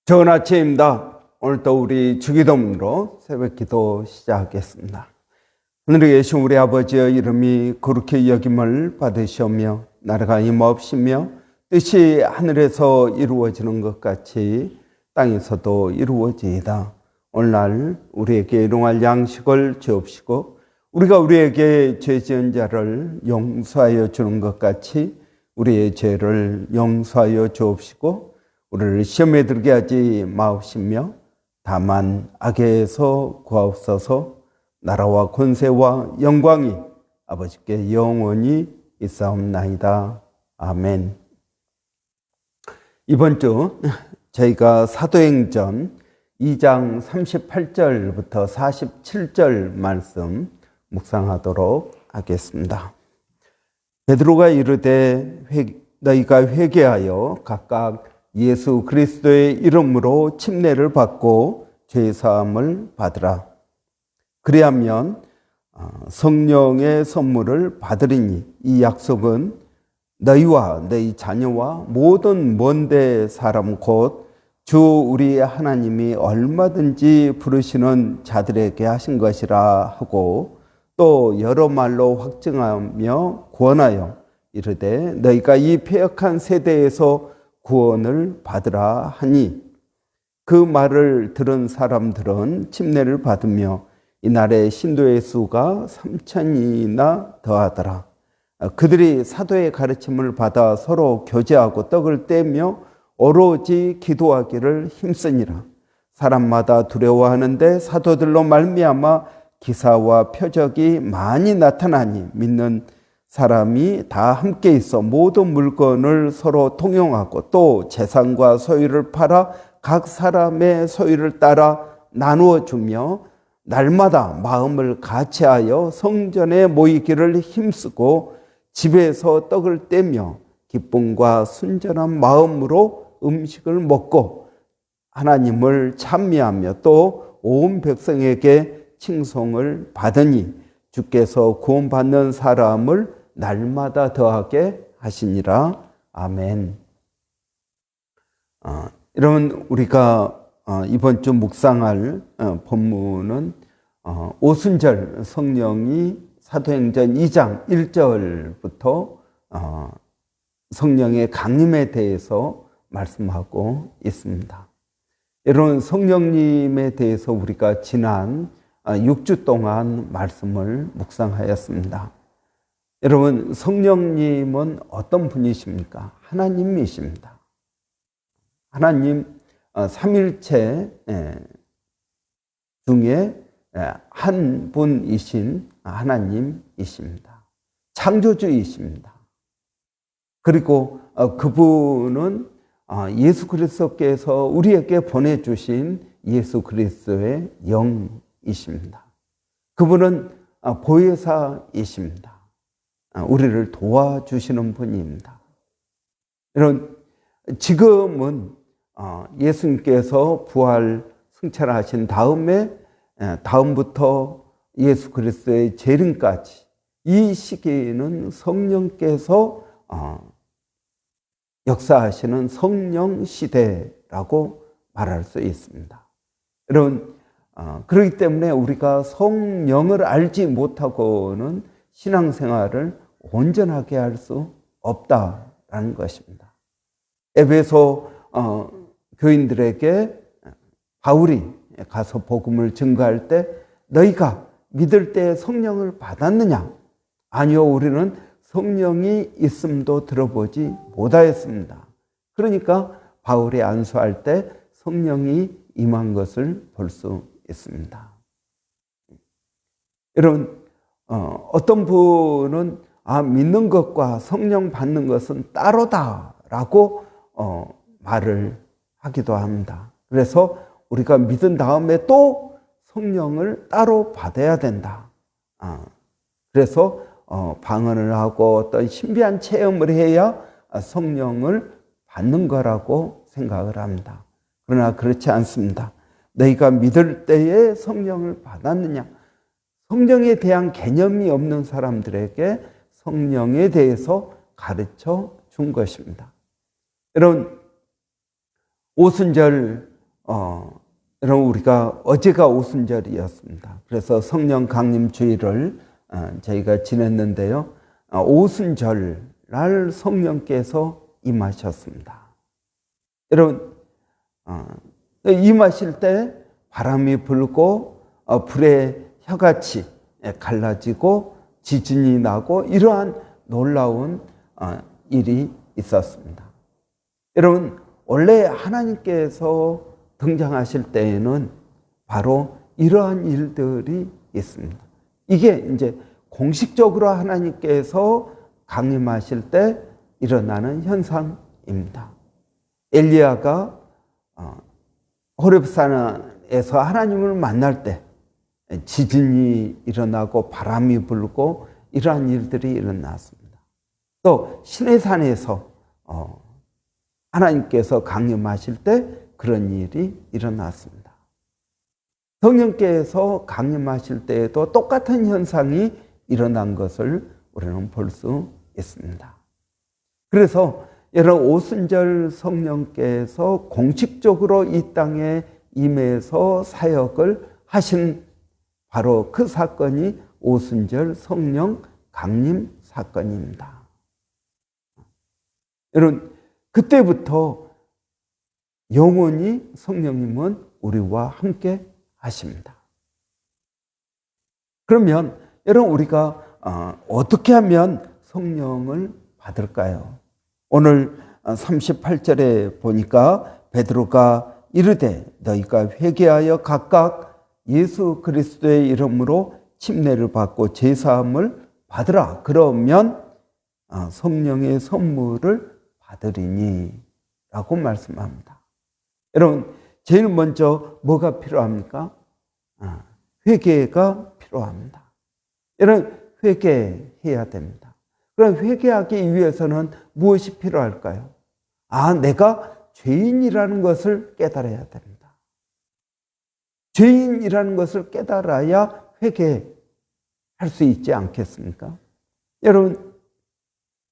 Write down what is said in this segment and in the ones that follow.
좋은 아침입니다. 오늘도 우리 주기도문으로 새벽기도 시작하겠습니다. 하늘에 계신 우리 아버지의 이름이 거룩히 여김을 받으시오며 나라가 임하옵시며 뜻이 하늘에서 이루어지는 것 같이 땅에서도 이루어지이다. 오늘날 우리에게 일용할 양식을 주옵시고 우리가 우리에게 죄 지은 자를 용서하여 주는 것 같이 우리의 죄를 용서하여 주옵시고 우리를 시험에 들게 하지 마옵시며 다만 악에서 구하옵소서. 나라와 권세와 영광이 아버지께 영원히 있사옵나이다. 아멘. 이번 주 저희가 사도행전 2장 38절부터 47절 말씀 묵상하도록 하겠습니다. 베드로가 이르되 너희가 회개하여 각각 예수 그리스도의 이름으로 침례를 받고 죄사함을 받으라. 그리하면 성령의 선물을 받으리니 이 약속은 너희와 너희 자녀와 모든 먼데 사람 곧 주 우리 하나님이 얼마든지 부르시는 자들에게 하신 것이라 하고 또 여러 말로 확증하며 권하여 이르되 너희가 이 패역한 세대에서 구원을 받으라 하니 그 말을 들은 사람들은 침례를 받으며 이날의 신도의 수가 3,000이나 더하더라. 그들이 사도의 가르침을 받아 서로 교제하고 떡을 떼며 오로지 기도하기를 힘쓰니라. 사람마다 두려워하는데 사도들로 말미암아 기사와 표적이 많이 나타나니 믿는 사람이 다 함께 있어 모든 물건을 서로 통용하고 또 재산과 소유를 팔아 각 사람의 소유를 따라 나누어 주며 날마다 마음을 같이하여 성전에 모이기를 힘쓰고 집에서 떡을 떼며 기쁨과 순전한 마음으로 음식을 먹고 하나님을 찬미하며 또 온 백성에게 칭송을 받으니 주께서 구원받는 사람을 날마다 더하게 하시니라. 아멘. 여러분, 우리가 이번 주 묵상할 본문은 오순절 성령이 사도행전 2장 1절부터 성령의 강림에 대해서 말씀하고 있습니다. 여러분, 성령님에 대해서 우리가 지난 6주 동안 말씀을 묵상하였습니다. 여러분, 성령님은 어떤 분이십니까? 하나님이십니다. 하나님 삼일체 중에 한 분이신 하나님이십니다. 창조주이십니다. 그리고 그분은 예수 그리스도께서 우리에게 보내주신 예수 그리스도의 영이십니다. 그분은 보혜사이십니다. 우리를 도와주시는 분입니다. 여러분, 지금은 예수님께서 부활 승천하신 다음부터 예수 그리스도의 재림까지 이 시기는 성령께서 역사하시는 성령 시대라고 말할 수 있습니다. 여러분, 그렇기 때문에 우리가 성령을 알지 못하고는 신앙생활을 온전하게 할 수 없다라는 것입니다. 에베소 교인들에게 바울이 가서 복음을 증거할 때 너희가 믿을 때 성령을 받았느냐? 아니요, 우리는 성령이 있음도 들어보지 못하였습니다. 그러니까 바울이 안수할 때 성령이 임한 것을 볼 수 있습니다. 여러분, 어떤 분은 믿는 것과 성령 받는 것은 따로다라고 말을 하기도 합니다. 그래서 우리가 믿은 다음에 또 성령을 따로 받아야 된다. 그래서 방언을 하고 어떤 신비한 체험을 해야 성령을 받는 거라고 생각을 합니다. 그러나 그렇지 않습니다. 너희가 믿을 때에 성령을 받았느냐? 성령에 대한 개념이 없는 사람들에게 성령에 대해서 가르쳐 준 것입니다. 여러분, 오순절 여러분 우리가 어제가 오순절이었습니다. 그래서 성령 강림 주일을 저희가 지냈는데요. 오순절 날 성령께서 임하셨습니다. 여러분 임하실 때 바람이 불고 불의 혀같이 갈라지고 지진이 나고 이러한 놀라운 일이 있었습니다. 여러분 원래 하나님께서 등장하실 때에는 바로 이러한 일들이 있습니다. 이게 이제 공식적으로 하나님께서 강림하실 때 일어나는 현상입니다. 엘리야가 호렙산에서 하나님을 만날 때 지진이 일어나고 바람이 불고 이러한 일들이 일어났습니다. 또 시내산에서 하나님께서 강림하실 때 그런 일이 일어났습니다. 성령께서 강림하실 때에도 똑같은 현상이 일어난 것을 우리는 볼 수 있습니다. 그래서 여러분 오순절 성령께서 공식적으로 이 땅에 임해서 사역을 하신 바로 그 사건이 오순절 성령 강림 사건입니다. 여러분 그때부터 영원히 성령님은 우리와 함께 하십니다. 그러면 여러분 우리가 어떻게 하면 성령을 받을까요? 오늘 38절에 보니까 베드로가 이르되 너희가 회개하여 각각 예수 그리스도의 이름으로 침례를 받고 제사함을 받으라. 그러면 성령의 선물을 받으리니 라고 말씀합니다. 여러분 제일 먼저 뭐가 필요합니까? 회개가 필요합니다. 여러분 회개해야 됩니다. 그럼 회개하기 위해서는 무엇이 필요할까요? 내가 죄인이라는 것을 깨달아야 됩니다. 죄인이라는 것을 깨달아야 회개할 수 있지 않겠습니까? 여러분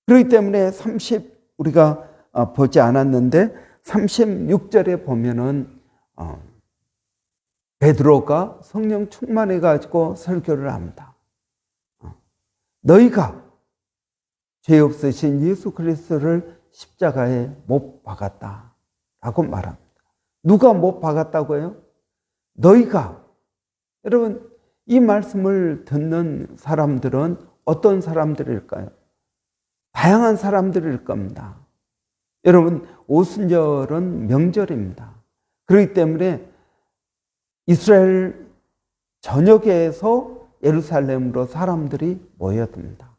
그렇기 때문에 우리가 보지 않았는데 36절에 보면은 베드로가 성령 충만해 가지고 설교를 합니다. 너희가 죄 없으신 예수 그리스도를 십자가에 못 박았다라고 말합니다. 누가 못 박았다고요? 너희가. 여러분 이 말씀을 듣는 사람들은 어떤 사람들일까요? 다양한 사람들일 겁니다. 여러분 오순절은 명절입니다. 그렇기 때문에 이스라엘 전역에서 예루살렘으로 사람들이 모여듭니다.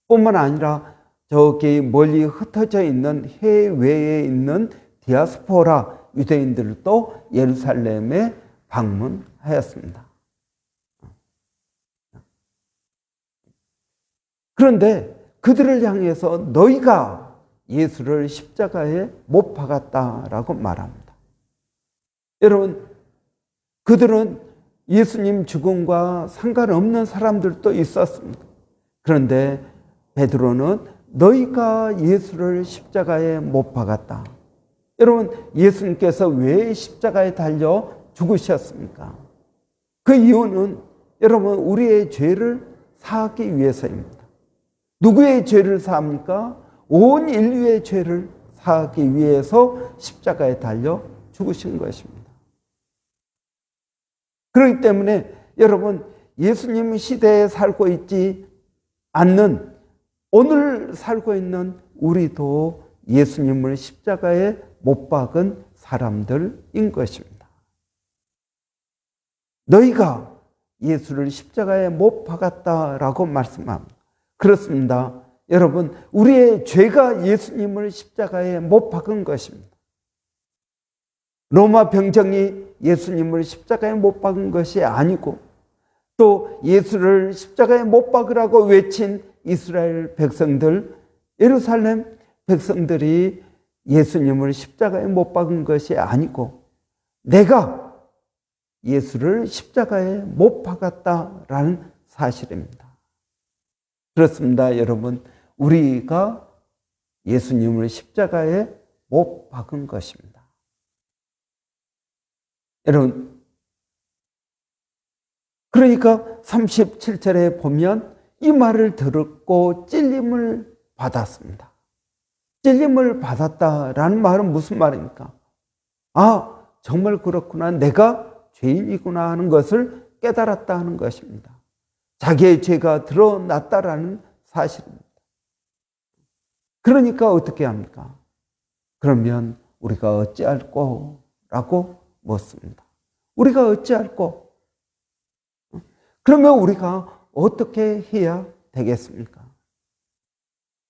뿐만 아니라 저기 멀리 흩어져 있는 해외에 있는 디아스포라 유대인들도 예루살렘에 방문하였습니다. 그런데 그들을 향해서 너희가 예수를 십자가에 못 박았다라고 말합니다. 여러분 그들은 예수님 죽음과 상관없는 사람들도 있었습니다. 그런데 베드로는 너희가 예수를 십자가에 못 박았다. 여러분 예수님께서 왜 십자가에 달려 죽으셨습니까? 그 이유는 여러분 우리의 죄를 사하기 위해서입니다. 누구의 죄를 사합니까? 온 인류의 죄를 사하기 위해서 십자가에 달려 죽으신 것입니다. 그렇기 때문에 여러분 예수님 시대에 살고 있지 않는 오늘 살고 있는 우리도 예수님을 십자가에 못 박은 사람들인 것입니다. 너희가 예수를 십자가에 못 박았다라고 말씀합니다. 그렇습니다. 여러분 우리의 죄가 예수님을 십자가에 못 박은 것입니다. 로마 병정이 예수님을 십자가에 못 박은 것이 아니고 또 예수를 십자가에 못 박으라고 외친 이스라엘 백성들, 예루살렘 백성들이 예수님을 십자가에 못 박은 것이 아니고 내가 예수를 십자가에 못 박았다라는 사실입니다. 그렇습니다. 여러분 우리가 예수님을 십자가에 못 박은 것입니다. 여러분, 그러니까 37절에 보면 이 말을 듣고 찔림을 받았습니다. 찔림을 받았다라는 말은 무슨 말입니까? 아, 정말 그렇구나. 내가 죄인이구나 하는 것을 깨달았다 하는 것입니다. 자기의 죄가 드러났다라는 사실입니다. 그러니까 어떻게 합니까? 그러면 우리가 어찌할꼬? 라고 묻습니다. 우리가 어찌할꼬? 그러면 우리가 어떻게 해야 되겠습니까?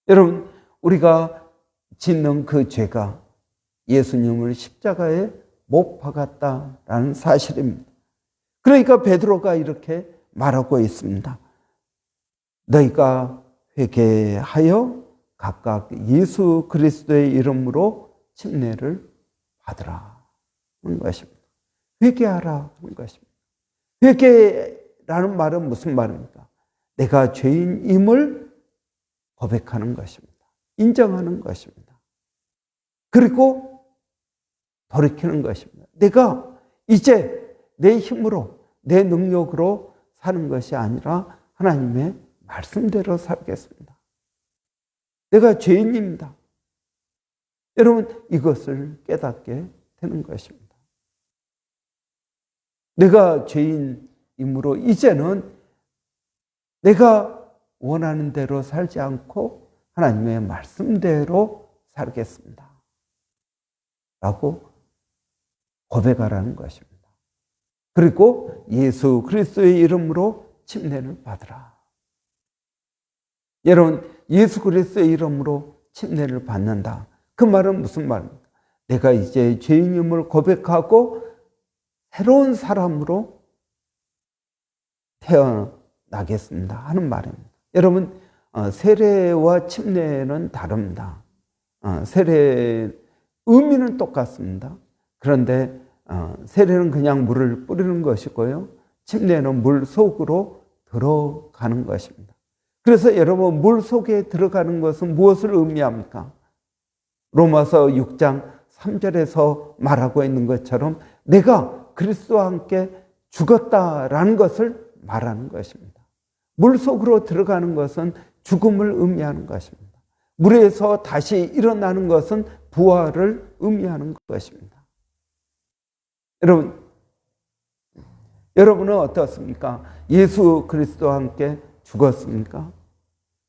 여러분, 우리가 짓는 그 죄가 예수님을 십자가에 못 박았다라는 사실입니다. 그러니까 베드로가 이렇게 말하고 있습니다. 너희가 회개하여 각각 예수 그리스도의 이름으로 침례를 받으라 하는 것입니다. 회개하라 하는 것입니다. 회개라는 말은 무슨 말입니까? 내가 죄인임을 고백하는 것입니다. 인정하는 것입니다. 그리고 돌이키는 것입니다. 내가 이제 내 힘으로, 내 능력으로 사는 것이 아니라 하나님의 말씀대로 살겠습니다. 내가 죄인입니다. 여러분, 이것을 깨닫게 되는 것입니다. 내가 죄인이므로 이제는 내가 원하는 대로 살지 않고 하나님의 말씀대로 살겠습니다. 라고 고백하라는 것입니다. 그리고 예수 그리스도의 이름으로 침례를 받으라. 여러분, 예수 그리스도의 이름으로 침례를 받는다. 그 말은 무슨 말입니까? 내가 이제 죄인임을 고백하고 새로운 사람으로 태어나겠습니다 하는 말입니다. 여러분, 세례와 침례는 다릅니다. 세례 의미는 똑같습니다. 그런데 세례는 그냥 물을 뿌리는 것이고요. 침례는 물 속으로 들어가는 것입니다. 그래서 여러분, 물 속에 들어가는 것은 무엇을 의미합니까? 로마서 6장 3절에서 말하고 있는 것처럼 내가 그리스도와 함께 죽었다라는 것을 말하는 것입니다. 물 속으로 들어가는 것은 죽음을 의미하는 것입니다. 물에서 다시 일어나는 것은 부활을 의미하는 것입니다. 여러분은 어떻습니까? 예수 그리스도와 함께 죽었습니까?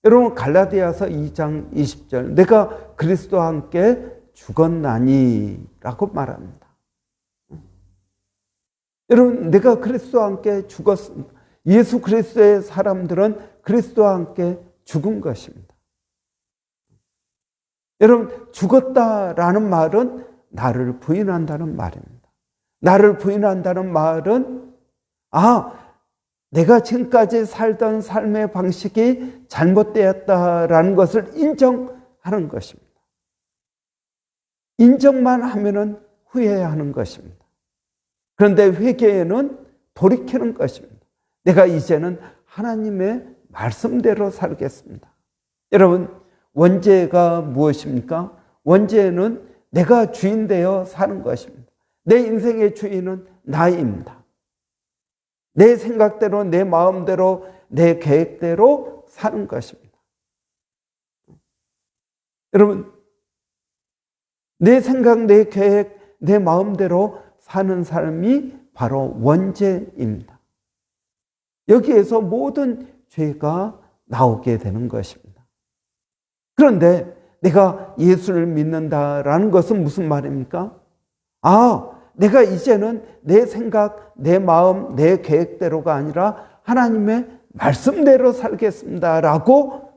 여러분, 갈라디아서 2장 20절 내가 그리스도와 함께 죽었나니 라고 말합니다. 여러분, 내가 그리스도와 함께 죽었습니다. 예수 그리스도의 사람들은 그리스도와 함께 죽은 것입니다. 여러분, 죽었다라는 말은 나를 부인한다는 말입니다. 나를 부인한다는 말은 내가 지금까지 살던 삶의 방식이 잘못되었다라는 것을 인정하는 것입니다. 인정만 하면은 후회해야 하는 것입니다. 그런데 회개에는 돌이키는 것입니다. 내가 이제는 하나님의 말씀대로 살겠습니다. 여러분, 원죄가 무엇입니까? 원죄는 내가 주인 되어 사는 것입니다. 내 인생의 주인은 나입니다. 내 생각대로, 내 마음대로, 내 계획대로 사는 것입니다. 여러분, 내 생각, 내 계획, 내 마음대로 사는 삶이 바로 원죄입니다. 여기에서 모든 죄가 나오게 되는 것입니다. 그런데 내가 예수를 믿는다라는 것은 무슨 말입니까? 내가 이제는 내 생각, 내 마음, 내 계획대로가 아니라 하나님의 말씀대로 살겠습니다라고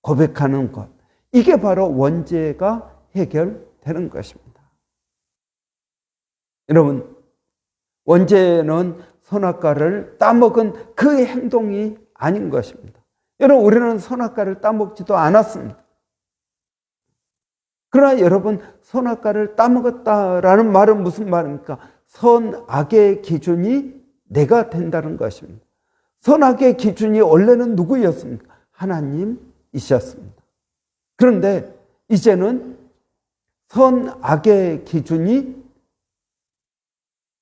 고백하는 것. 이게 바로 원죄가 해결되는 것입니다. 여러분, 원죄는 선악과를 따먹은 그 행동이 아닌 것입니다. 여러분, 우리는 선악과를 따먹지도 않았습니다. 그러나 여러분, 선악과를 따먹었다라는 말은 무슨 말입니까? 선악의 기준이 내가 된다는 것입니다. 선악의 기준이 원래는 누구였습니까? 하나님이셨습니다. 그런데 이제는 선악의 기준이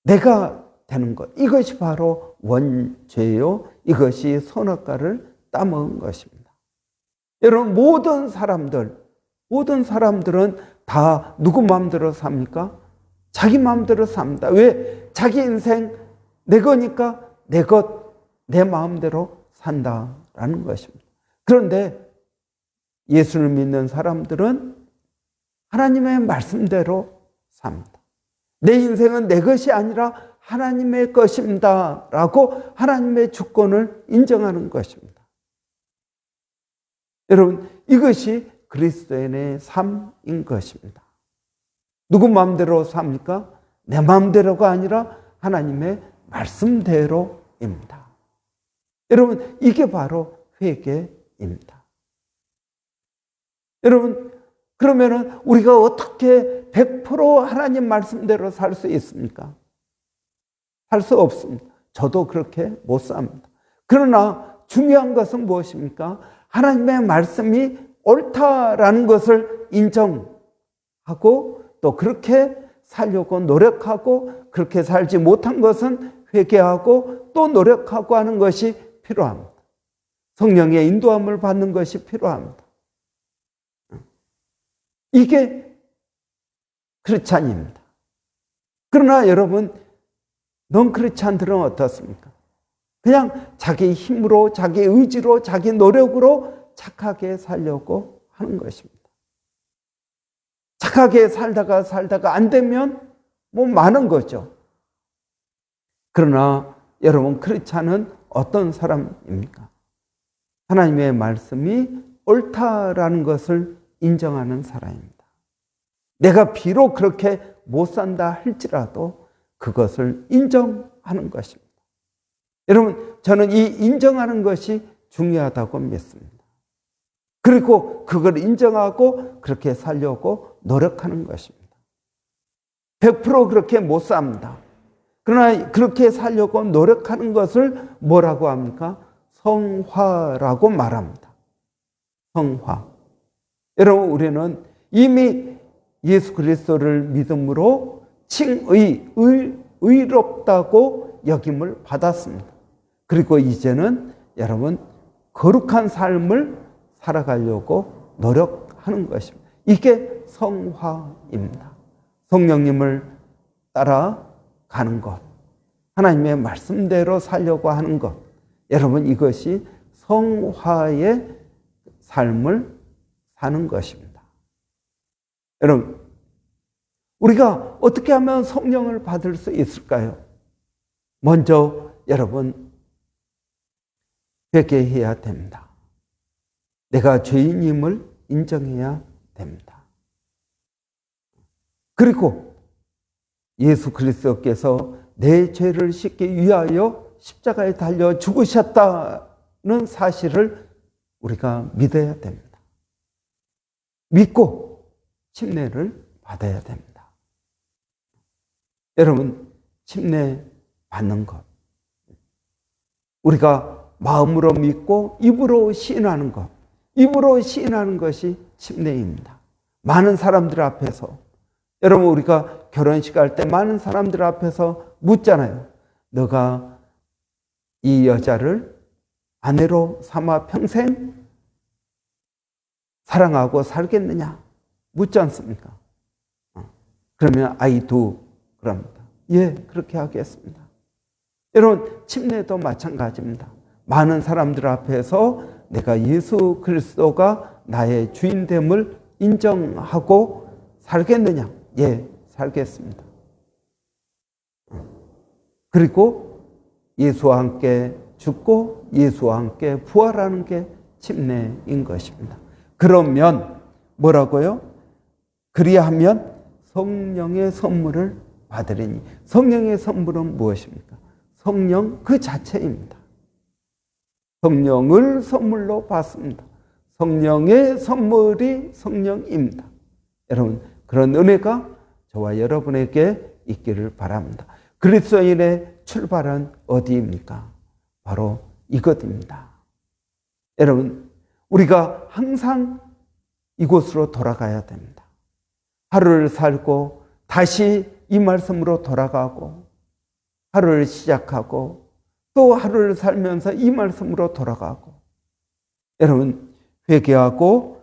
내가 되는 것, 이것이 바로 원죄요, 이것이 선악과를 따먹은 것입니다. 여러분, 모든 사람들은 다 누구 마음대로 삽니까? 자기 마음대로 삽니다. 왜? 자기 인생 내 거니까 내 것, 내 마음대로 산다라는 것입니다. 그런데 예수를 믿는 사람들은 하나님의 말씀대로 삽니다. 내 인생은 내 것이 아니라 하나님의 것입니다 라고 하나님의 주권을 인정하는 것입니다. 여러분, 이것이 그리스도인의 삶인 것입니다. 누구 마음대로 삽니까? 내 마음대로가 아니라 하나님의 말씀대로입니다. 여러분, 이게 바로 회개입니다. 여러분, 그러면은 우리가 어떻게 100% 하나님 말씀대로 살 수 있습니까? 살 수 없습니다. 저도 그렇게 못 삽니다. 그러나 중요한 것은 무엇입니까? 하나님의 말씀이 옳다라는 것을 인정하고 또 그렇게 살려고 노력하고 그렇게 살지 못한 것은 회개하고 또 노력하고 하는 것이 필요합니다. 성령의 인도함을 받는 것이 필요합니다. 이게 크리스찬입니다. 그러나 여러분, 넌크리스찬들은 어떻습니까? 그냥 자기 힘으로, 자기 의지로, 자기 노력으로 착하게 살려고 하는 것입니다. 착하게 살다가 안 되면 뭐 많은 거죠. 그러나 여러분, 크리스찬은 어떤 사람입니까? 하나님의 말씀이 옳다라는 것을 인정하는 사람입니다. 내가 비록 그렇게 못 산다 할지라도 그것을 인정하는 것입니다. 여러분, 저는 이 인정하는 것이 중요하다고 믿습니다. 그리고 그걸 인정하고 그렇게 살려고 노력하는 것입니다. 100% 그렇게 못 삽니다. 그러나 그렇게 살려고 노력하는 것을 뭐라고 합니까? 성화라고 말합니다. 성화. 여러분, 우리는 이미 예수 그리스도를 믿음으로 의롭다고 여김을 받았습니다. 그리고 이제는 여러분, 거룩한 삶을 살아가려고 노력하는 것입니다. 이게 성화입니다. 성령님을 따라가는 것, 하나님의 말씀대로 살려고 하는 것, 여러분, 이것이 성화의 삶을 사는 것입니다. 여러분, 우리가 어떻게 하면 성령을 받을 수 있을까요? 먼저 여러분, 회개해야 됩니다. 내가 죄인임을 인정해야 됩니다. 그리고 예수 그리스도께서 내 죄를 씻기 위하여 십자가에 달려 죽으셨다는 사실을 우리가 믿어야 됩니다. 믿고 침례를 받아야 됩니다. 여러분, 침례 받는 것, 우리가 마음으로 믿고 입으로 시인하는 것, 입으로 시인하는 것이 침례입니다. 많은 사람들 앞에서, 여러분, 우리가 결혼식 할 때 많은 사람들 앞에서 묻잖아요. 너가 이 여자를 아내로 삼아 평생 사랑하고 살겠느냐? 묻지 않습니까? 그러면 I do 그럽니다. 예, 그렇게 하겠습니다. 여러분, 침례도 마찬가지입니다. 많은 사람들 앞에서 내가 예수 그리스도가 나의 주인됨을 인정하고 살겠느냐? 예, 살겠습니다. 그리고 예수와 함께 죽고 예수와 함께 부활하는 게 침례인 것입니다. 그러면 뭐라고요? 그리하면 성령의 선물을 받으리니. 성령의 선물은 무엇입니까? 성령 그 자체입니다. 성령을 선물로 받습니다. 성령의 선물이 성령입니다. 여러분, 그런 은혜가 저와 여러분에게 있기를 바랍니다. 그리스도인의 출발은 어디입니까? 바로 이것입니다. 여러분, 우리가 항상 이곳으로 돌아가야 됩니다. 하루를 살고 다시 이 말씀으로 돌아가고 하루를 시작하고 또 하루를 살면서 이 말씀으로 돌아가고, 여러분 회개하고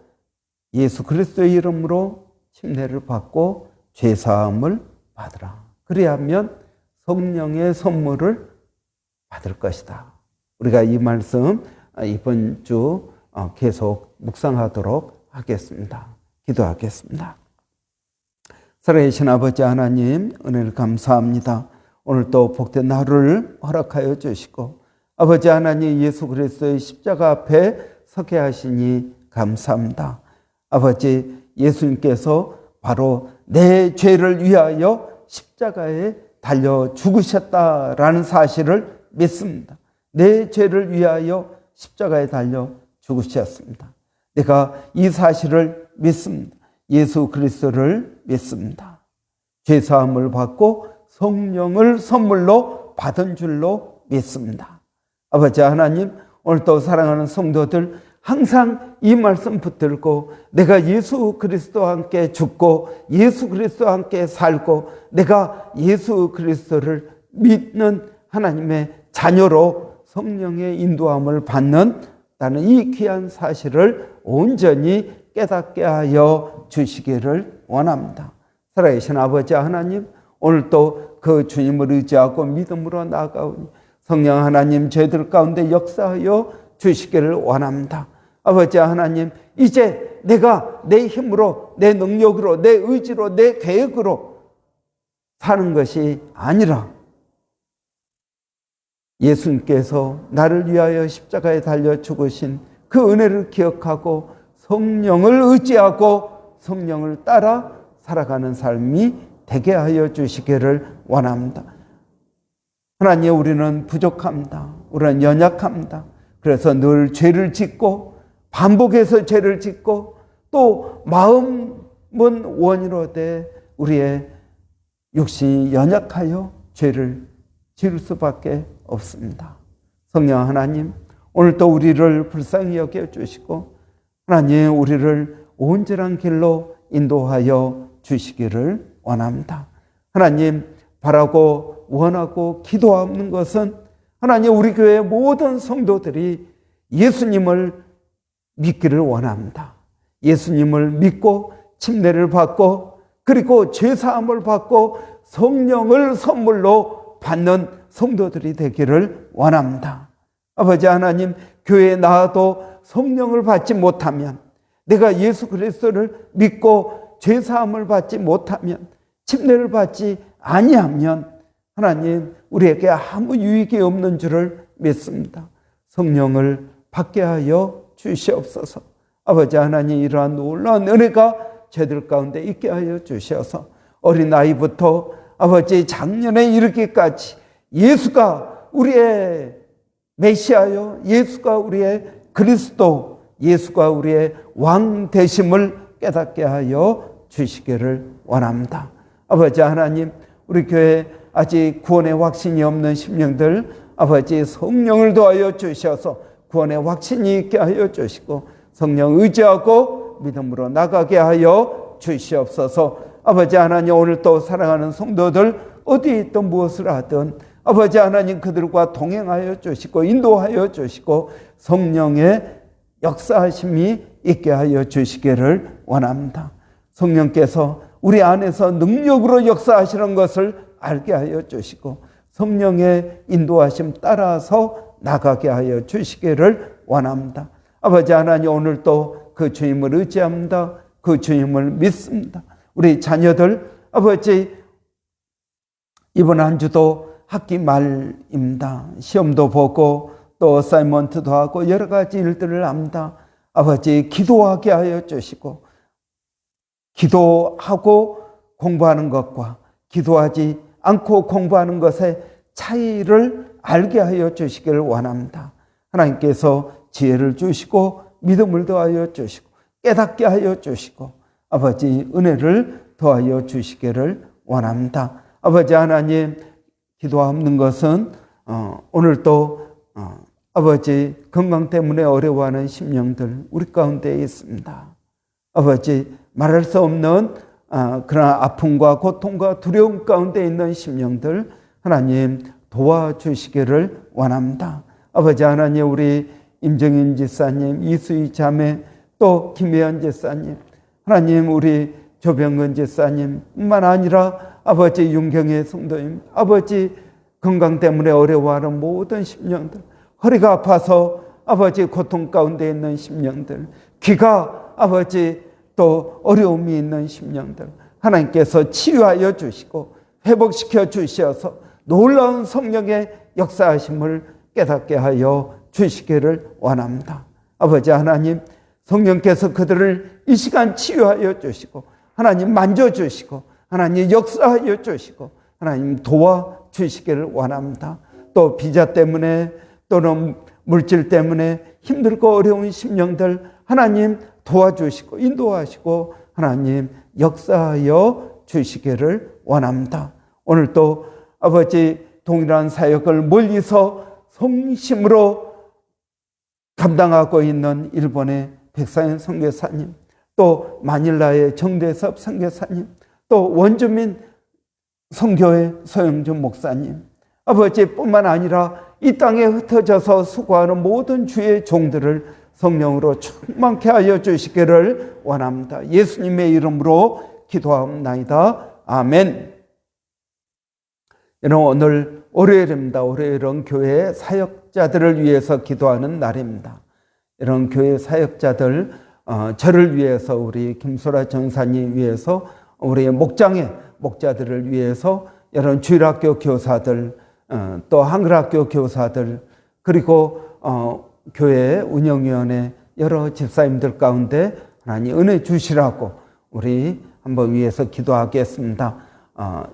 예수 그리스도의 이름으로 침례를 받고 죄사함을 받으라. 그리하면 성령의 선물을 받을 것이다. 우리가 이 말씀 이번 주 계속 묵상하도록 하겠습니다. 기도하겠습니다. 살아계신 아버지 하나님, 은혜를 감사합니다. 오늘 또 복된 하루를 허락하여 주시고 아버지 하나님, 예수 그리스도의 십자가 앞에 서게 하시니 감사합니다. 아버지, 예수님께서 바로 내 죄를 위하여 십자가에 달려 죽으셨다라는 사실을 믿습니다. 내 죄를 위하여 십자가에 달려 죽으셨습니다. 내가 이 사실을 믿습니다. 예수 그리스도를 믿습니다. 죄사함을 받고 성령을 선물로 받은 줄로 믿습니다. 아버지 하나님, 오늘도 사랑하는 성도들 항상 이 말씀 붙들고 내가 예수 그리스도와 함께 죽고 예수 그리스도와 함께 살고 내가 예수 그리스도를 믿는 하나님의 자녀로 성령의 인도함을 받는 나는 이 귀한 사실을 온전히 깨닫게 하여 주시기를 원합니다. 살아계신 아버지 하나님, 오늘도 그 주님을 의지하고 믿음으로 나아가오니 성령 하나님 저희들 가운데 역사하여 주시기를 원합니다. 아버지 하나님, 이제 내가 내 힘으로, 내 능력으로, 내 의지로, 내 계획으로 사는 것이 아니라 예수님께서 나를 위하여 십자가에 달려 죽으신 그 은혜를 기억하고 성령을 의지하고 성령을 따라 살아가는 삶이 되게 하여 주시기를 원합니다. 하나님, 우리는 부족합니다. 우리는 연약합니다. 그래서 늘 죄를 짓고 반복해서 죄를 짓고 또 마음은 원이로 돼 우리의 육신이 연약하여 죄를 지을 수밖에 없습니다. 성령 하나님, 오늘도 우리를 불쌍히 여겨주시고 하나님, 우리를 온전한 길로 인도하여 주시기를 원합니다. 하나님, 바라고 원하고 기도하는 것은 하나님, 우리 교회 모든 성도들이 예수님을 믿기를 원합니다. 예수님을 믿고 침례를 받고 그리고 죄사함을 받고 성령을 선물로 받는 성도들이 되기를 원합니다. 아버지 하나님, 교회에 나와도 성령을 받지 못하면, 내가 예수 그리스도를 믿고 죄사함을 받지 못하면, 침례를 받지 아니하면 하나님, 우리에게 아무 유익이 없는 줄을 믿습니다. 성령을 받게 하여 주시옵소서. 아버지 하나님, 이러한 놀라운 은혜가 저희들 가운데 있게 하여 주셔서 어린아이부터 아버지 작년에 이르기까지 예수가 우리의 메시아요, 예수가 우리의 그리스도, 예수가 우리의 왕 되심을 깨닫게 하여 주시기를 원합니다. 아버지 하나님, 우리 교회 아직 구원의 확신이 없는 심령들 아버지 성령을 도하여 주셔서 구원의 확신이 있게 하여 주시고 성령 의지하고 믿음으로 나가게 하여 주시옵소서. 아버지 하나님, 오늘 또 사랑하는 성도들 어디에 있든 무엇을 하든 아버지 하나님, 그들과 동행하여 주시고 인도하여 주시고 성령의 역사하심이 있게 하여 주시기를 원합니다. 성령께서 우리 안에서 능력으로 역사하시는 것을 알게 하여 주시고 성령의 인도하심 따라서 나가게 하여 주시기를 원합니다. 아버지 하나님, 오늘도 그 주님을 의지합니다. 그 주님을 믿습니다. 우리 자녀들 아버지, 이번 한 주도 학기 말입니다. 시험도 보고 또 어사이먼트도 하고 여러 가지 일들을 합니다. 아버지, 기도하게 하여 주시고 기도하고 공부하는 것과 기도하지 않고 공부하는 것의 차이를 알게 하여 주시기를 원합니다. 하나님께서 지혜를 주시고 믿음을 더하여 주시고 깨닫게 하여 주시고 아버지, 은혜를 더하여 주시기를 원합니다. 아버지 하나님, 기도하는 것은 오늘도 아버지 건강 때문에 어려워하는 심령들 우리 가운데 있습니다. 아버지, 말할 수 없는 그런 아픔과 고통과 두려움 가운데 있는 심령들 하나님 도와주시기를 원합니다. 아버지 하나님, 우리 임정인 지사님, 이수희 자매, 또 김혜연 지사님, 하나님 우리 조병근 지사님 뿐만 아니라 아버지 윤경의 성도님, 아버지 건강 때문에 어려워하는 모든 심령들, 허리가 아파서 아버지 고통 가운데 있는 심령들, 귀가 아버지 또 어려움이 있는 심령들, 하나님께서 치유하여 주시고 회복시켜 주셔서 놀라운 성령의 역사하심을 깨닫게 하여 주시기를 원합니다. 아버지 하나님, 성령께서 그들을 이 시간 치유하여 주시고 하나님 만져주시고 하나님 역사하여 주시고 하나님 도와주시기를 원합니다. 또 비자 때문에 또는 물질 때문에 힘들고 어려운 심령들 하나님 도와주시고 인도하시고 하나님 역사하여 주시기를 원합니다. 오늘 또 아버지 동일한 사역을 멀리서 성심으로 감당하고 있는 일본의 백사연 선교사님, 또 마닐라의 정대섭 선교사님, 또 원주민 선교회 서영준 목사님, 아버지뿐만 아니라 이 땅에 흩어져서 수고하는 모든 주의 종들을 성령으로 충만케 하여 주시기를 원합니다. 예수님의 이름으로 기도하옵나이다. 아멘. 여러분, 오늘 월요일입니다. 월요일은 교회 사역자들을 위해서 기도하는 날입니다. 이런 교회 사역자들, 저를 위해서, 우리 김소라 전사님 위해서, 우리 목자들을 위해서, 여러분 주일학교 교사들, 또 한글학교 교사들, 그리고 교회 운영위원회 여러 집사님들 가운데 하나님 은혜 주시라고 우리 한번 위해서 기도하겠습니다.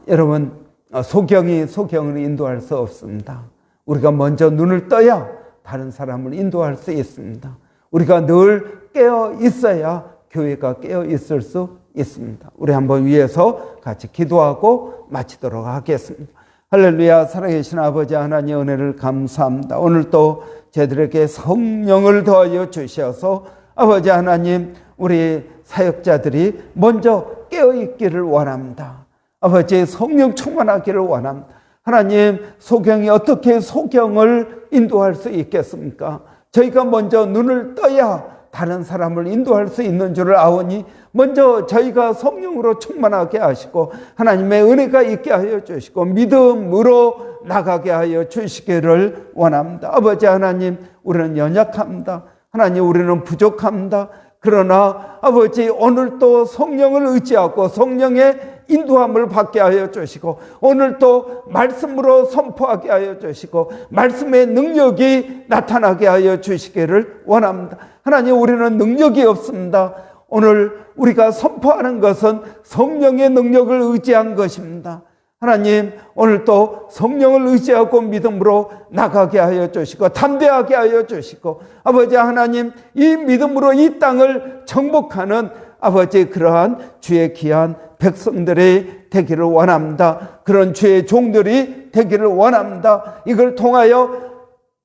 여러분, 소경을 인도할 수 없습니다. 우리가 먼저 눈을 떠야 다른 사람을 인도할 수 있습니다. 우리가 늘 깨어 있어야 교회가 깨어 있을 수 있습니다. 우리 한번 위해서 같이 기도하고 마치도록 하겠습니다. 할렐루야. 살아계신 아버지 하나님, 은혜를 감사합니다. 오늘 또 저희들에게 성령을 더하여 주셔서 아버지 하나님, 우리 사역자들이 먼저 깨어있기를 원합니다. 아버지, 성령 충만하기를 원합니다. 하나님, 소경이 어떻게 소경을 인도할 수 있겠습니까? 저희가 먼저 눈을 떠야 다른 사람을 인도할 수 있는 줄을 아오니 먼저 저희가 성령으로 충만하게 하시고 하나님의 은혜가 있게 하여 주시고 믿음으로 나가게 하여 주시기를 원합니다. 아버지 하나님, 우리는 연약합니다. 하나님, 우리는 부족합니다. 그러나 아버지, 오늘 또 성령을 의지하고 성령의 인도함을 받게 하여 주시고 오늘 또 말씀으로 선포하게 하여 주시고 말씀의 능력이 나타나게 하여 주시기를 원합니다. 하나님, 우리는 능력이 없습니다. 오늘 우리가 선포하는 것은 성령의 능력을 의지한 것입니다. 하나님, 오늘 또 성령을 의지하고 믿음으로 나가게 하여 주시고 담대하게 하여 주시고 아버지 하나님, 이 믿음으로 이 땅을 정복하는 아버지 그러한 주의 귀한 백성들이 되기를 원합니다. 그런 주의 종들이 되기를 원합니다. 이걸 통하여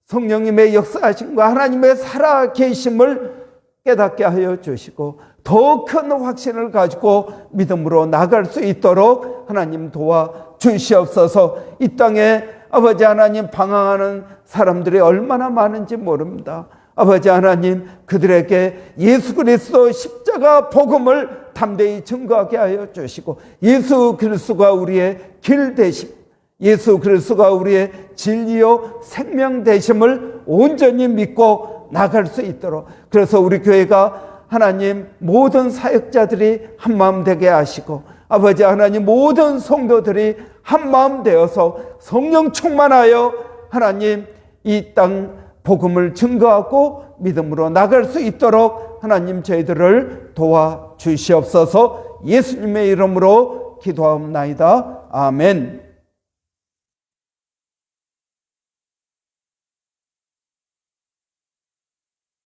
성령님의 역사하심과 하나님의 살아계심을 깨닫게 하여 주시고 더 큰 확신을 가지고 믿음으로 나갈 수 있도록 하나님 도와주시옵소서. 이 땅에 아버지 하나님 방황하는 사람들이 얼마나 많은지 모릅니다. 아버지 하나님, 그들에게 예수 그리스도 십자가 복음을 담대히 증거하게 하여 주시고 예수 그리스도가 우리의 길 되심, 예수 그리스도가 우리의 진리요 생명 되심을 온전히 믿고 나갈 수 있도록, 그래서 우리 교회가 하나님 모든 사역자들이 한마음 되게 하시고 아버지 하나님 모든 성도들이 한마음 되어서 성령 충만하여 하나님 이 땅 복음을 증거하고 믿음으로 나갈 수 있도록 하나님 저희들을 도와주시옵소서. 예수님의 이름으로 기도하옵나이다. 아멘.